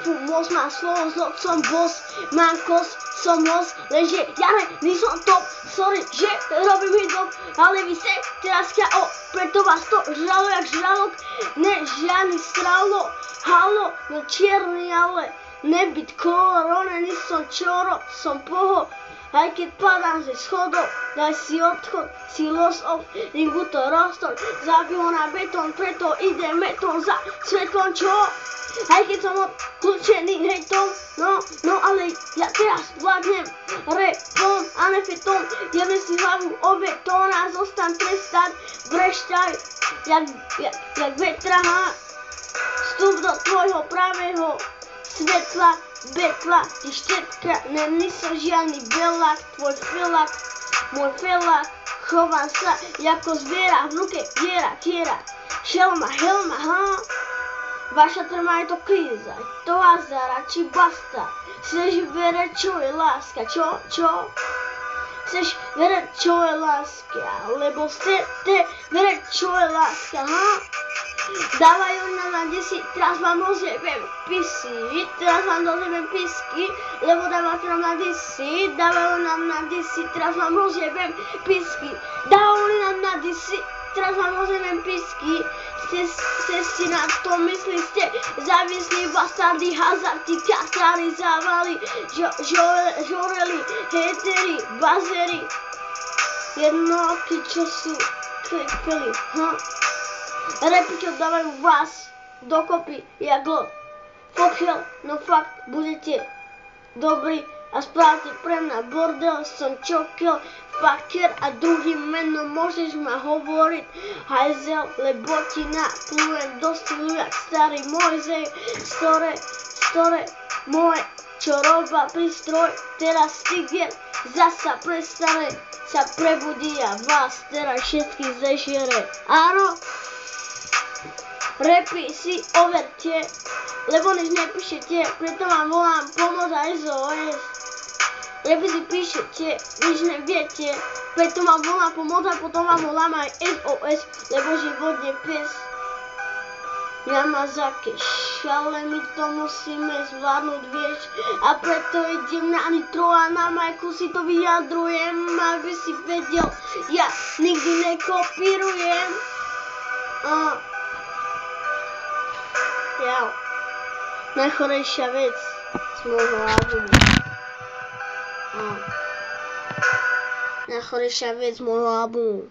repu moc, má slovo z som boss, mám kos, som host, lenže ja nejsem top, sorry, že robím hip-hop, ale vy ste teraz preto vás to žralo jak žralok, ne žiadny stralo, halo, no čierny, ale nebyť koronený som čoro, som poho, aj keď padám ze schodov, daj si odchod, si loss of, ringu to rostor, zabij ho na betón, preto ide metón za svetlom, čo? Aj keď som odkľúčený hejtom, no ale ja teraz vládnem repom a nefetom, jebem si hlavu o betón a zostan trestať, brešťaj, jak vetrahá, vstup do tvojho pravého svetla, betla, ty štetka, nemysl žiadny belák, tvoj felák, môj felák, chovám sa jako zviera, v ruke viera, šelma, helma, vaša trma je to kríza, to azara, či basta, chceš veriť, čo je láska, čo? Chceš veriť, čo je láska, lebo chcete veriť, čo je láska, Dávajú nám na desi, teraz vám rozjebem pisky, lebo dávajú nám na desi, teraz vám rozjebem pisky, ste si na to myslí, ste závislí, bastardy, hazardy, kastári, závali, žoreli, heteri, bazery, jednoky, čo sú klepeli, Repy, čo dávajú vás dokopy, jak lot. Pokiaľ, no fakt, budete dobrí a správate pre mňa bordel, som čokel, faker a druhým menom môžeš ma hovoriť hajzel, lebo ti naplujem do stylu jak starý Mojzej, store moje, čo robá prístroj, teraz stiger, zasa prestane, sa prebudí a vás teraz všetkých zežere. Áno? Repy si overte, lebo než nepíšete, preto vám volám pomoc a SOS. Repy si píšete, když neviete, preto vám volám pomoc a potom vám volám aj SOS, lebo život je pes. Yamazaki, ale my to musíme zvládnuť, vieš, a preto idem na nitro a na majku si to vyjadrujem, aby si vedel, ja nikdy nekopírujem. Najchorejšia vec z môjho albumu. Najchorejšia vec z môjho albumu.